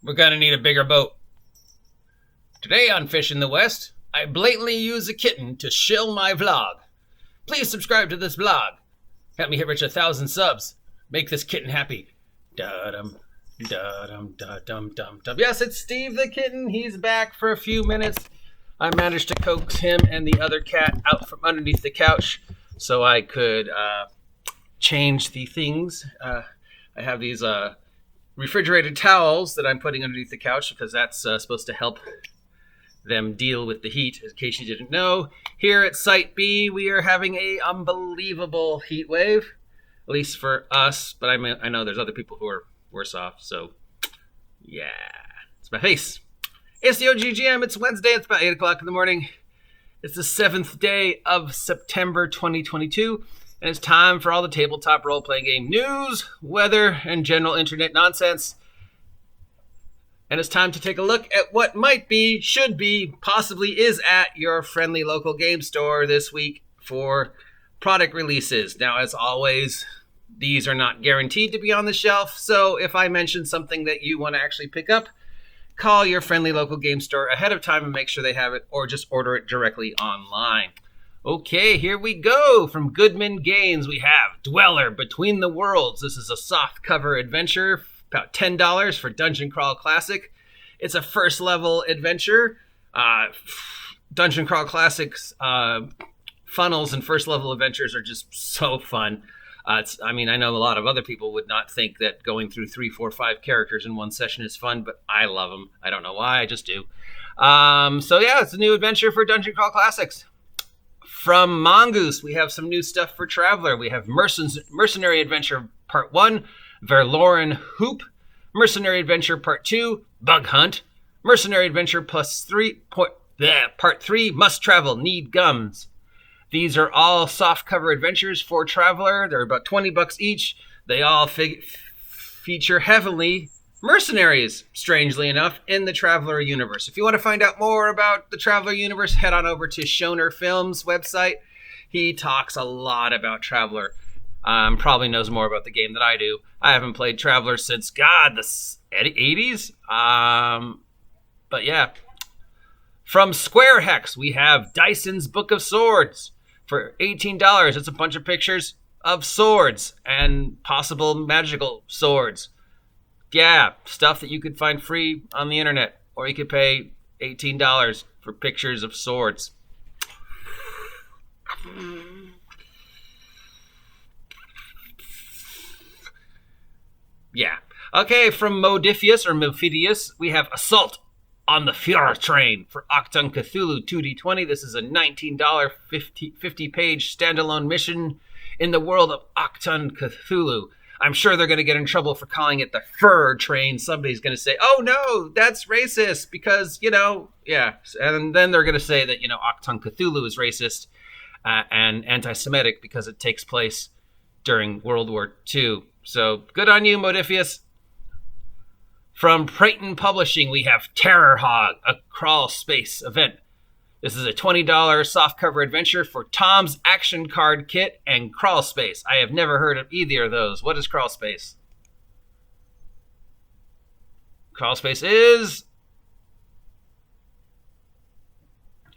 We're gonna need a bigger boat. Today on Fish in the West, I blatantly use a kitten to shill my vlog. Please subscribe to this vlog. Help me hit reach 1,000 subs. Make this kitten happy. Da-dum, da-dum, da-dum, dum, dum. Yes, it's Steve the kitten. He's back for a few minutes. I managed to coax him and the other cat out from underneath the couch so I could change the things. I have these refrigerated towels that I'm putting underneath the couch because that's supposed to help them deal with the heat. In case you didn't know, here at Site B, we are having a unbelievable heat wave, at least for us, but I know there's other people who are worse off, so yeah. It's my face. It's the OGGM. It's Wednesday. It's about 8 o'clock in the morning. It's the 7th day of September 2022, and it's time for all the tabletop role-playing game news, weather, and general internet nonsense. And it's time to take a look at what might be, should be, possibly is at your friendly local game store this week for product releases. Now, as always, these are not guaranteed to be on the shelf, so if I mention something that you want to actually pick up, call your friendly local game store ahead of time and make sure they have it, or just order it directly online. Okay, here we go. From Goodman Games, we have Dweller Between the Worlds. This is a soft cover adventure, about $10 for Dungeon Crawl Classic. It's a first level adventure. Dungeon Crawl Classic's funnels and first level adventures are just so fun. I know a lot of other people would not think that going through 3, 4, 5 characters in one session is fun, but I love them. I don't know why, I just do. It's a new adventure for Dungeon Crawl Classics. From Mongoose, we have some new stuff for Traveler. We have Mercenary Adventure Part 1, Verloren Hoop. Mercenary Adventure Part 2, Bug Hunt. Mercenary Adventure Part 3, Must Travel, Need Gums. These are all soft cover adventures for Traveler. They're about $20 each. They all feature heavily mercenaries, strangely enough, in the Traveler universe. If you want to find out more about the Traveler universe, head on over to Shoner Films' website. He talks a lot about Traveler. Probably knows more about the game than I do. I haven't played Traveler since, the 80s. But yeah. From Square Hex, we have Dyson's Book of Swords. For $18, it's a bunch of pictures of swords and possible magical swords. Yeah, stuff that you could find free on the internet. Or you could pay $18 for pictures of swords. Yeah. Okay, from Mofidius, we have Assault on the Führer Train for Octung Cthulhu 2D20. This is a $19 50-page standalone mission in the world of Octung Cthulhu. I'm sure they're going to get in trouble for calling it the Fur Train. Somebody's going to say, oh no, that's racist because, yeah. And then they're going to say that, Octung Cthulhu is racist and anti-Semitic because it takes place during World War II. So good on you, Modifius. From Prayton Publishing, we have Terror Hog, a crawl space event. This is a $20 softcover adventure for Tom's Action Card Kit and Crawl Space. I have never heard of either of those. What is Crawl Space? Crawl Space is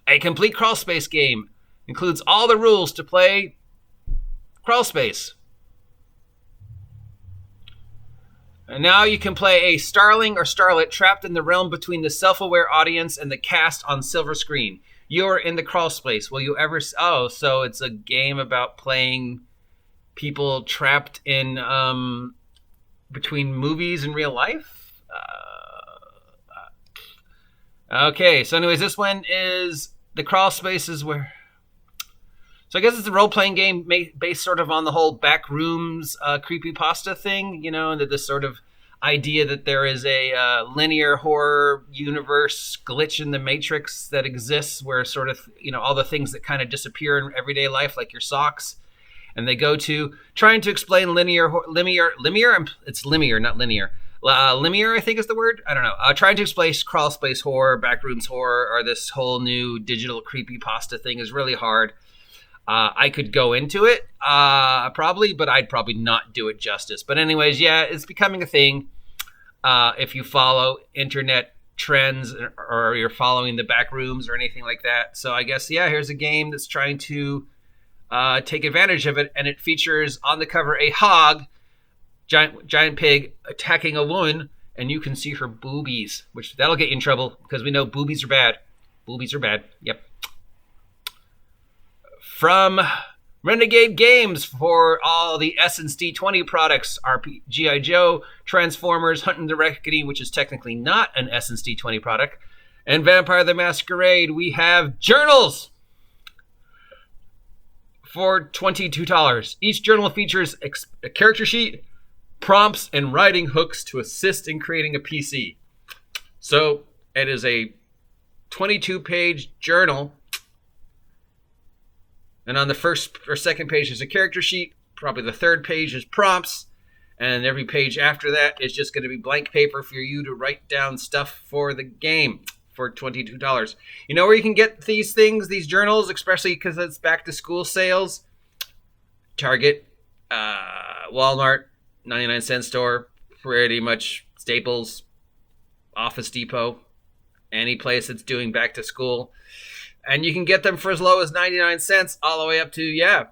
a complete crawl space game. Includes all the rules to play Crawl Space. And now you can play a starling or starlet trapped in the realm between the self-aware audience and the cast on silver screen. You're in the crawl space. Will you ever... Oh, so it's a game about playing people trapped in between movies and real life? Okay, so anyways, this one is... The crawl space is where... So I guess it's a role-playing game based sort of on the whole Backrooms creepypasta thing, and this sort of idea that there is a linear horror universe glitch in the Matrix that exists where sort of, all the things that kind of disappear in everyday life, like your socks, and they go to trying to explain linear, it's linear, not linear. Linear, I think is the word. I don't know. Trying to explain crawl space horror, Backrooms horror, or this whole new digital creepypasta thing is really hard. I could go into it, probably, but I'd probably not do it justice. But anyways, yeah, it's becoming a thing. if you follow internet trends or you're following the back rooms or anything like that. So I guess, yeah, here's a game that's trying to take advantage of it, and it features on the cover a hog, giant pig, attacking a woman, and you can see her boobies, which that'll get you in trouble because we know boobies are bad. Boobies are bad. Yep. From Renegade Games for all the S&D20 products, G.I. Joe, Transformers, Hunting the Reckoning, which is technically not an S&D20 product, and Vampire the Masquerade, we have journals for $22. Each journal features a character sheet, prompts, and writing hooks to assist in creating a PC. So it is a 22-page journal, and on the first or second page is a character sheet. Probably the third page is prompts, and every page after that is just going to be blank paper for you to write down stuff for the game for $22. You know where you can get these things, these journals, especially because it's back to school sales? Target, Walmart, 99-cent store, pretty much Staples, Office Depot, any place that's doing back to school. And you can get them for as low as 99 cents all the way up to, $5,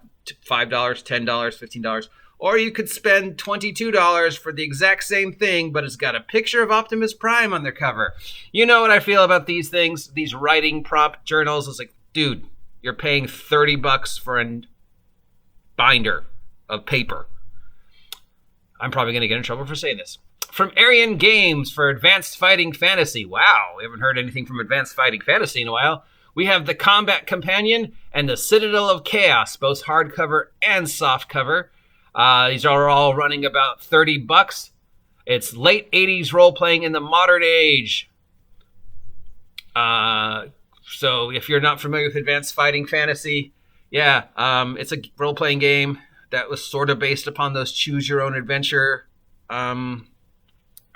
$10, $15. Or you could spend $22 for the exact same thing, but it's got a picture of Optimus Prime on their cover. You know what I feel about these things, these writing prompt journals. It's like, dude, you're paying $30 for a binder of paper. I'm probably going to get in trouble for saying this. From Arian Games for Advanced Fighting Fantasy. Wow, we haven't heard anything from Advanced Fighting Fantasy in a while. We have the Combat Companion and the Citadel of Chaos, both hardcover and softcover. These are all running about $30. It's late 80s role-playing in the modern age. So if you're not familiar with Advanced Fighting Fantasy, it's a role-playing game that was sort of based upon those choose-your-own-adventure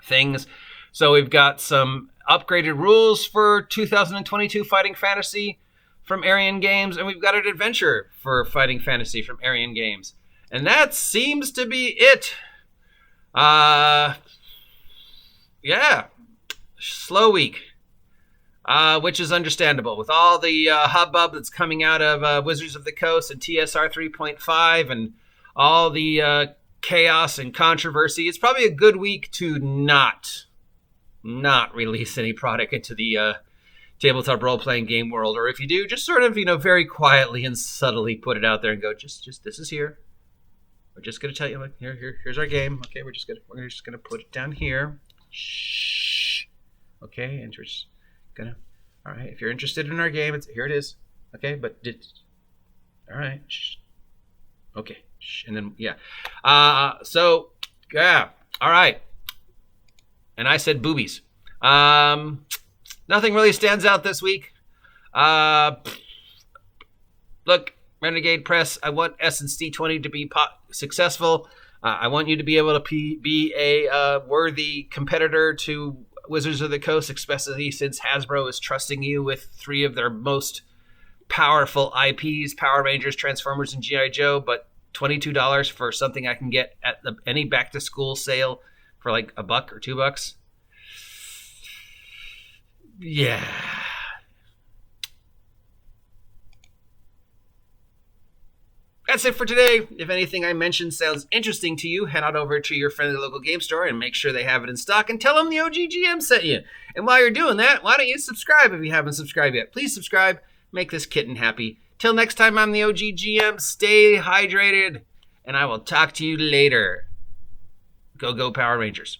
things. So we've got some upgraded rules for 2022 Fighting Fantasy from Arian Games, and we've got an adventure for Fighting Fantasy from Arian Games. And that seems to be it. Slow week, which is understandable. With all the hubbub that's coming out of Wizards of the Coast and TSR 3.5 and all the chaos and controversy, it's probably a good week to not release any product into the tabletop role-playing game world. Or if you do, just sort of, very quietly and subtly put it out there and go, just this is here. We're just going to tell you, like, here's our game. Okay, we're just gonna put it down here. Shh. Okay, and we're just gonna. All right, if you're interested in our game, here it is. Okay, but all right. Shh. Okay, shh. And then all right. And I said boobies. Nothing really stands out this week. Look, Renegade Press, I want S&D20 to be successful. I want you to be able to be a worthy competitor to Wizards of the Coast, especially since Hasbro is trusting you with 3 of their most powerful IPs, Power Rangers, Transformers, and G.I. Joe, but $22 for something I can get at any back-to-school sale for like $1 or $2. Yeah. That's it for today. If anything I mentioned sounds interesting to you, head on over to your friendly local game store and make sure they have it in stock and tell them the OGGM sent you. And while you're doing that, why don't you subscribe if you haven't subscribed yet? Please subscribe. Make this kitten happy. Till next time, I'm the OGGM. Stay hydrated, and I will talk to you later. Go Power Rangers.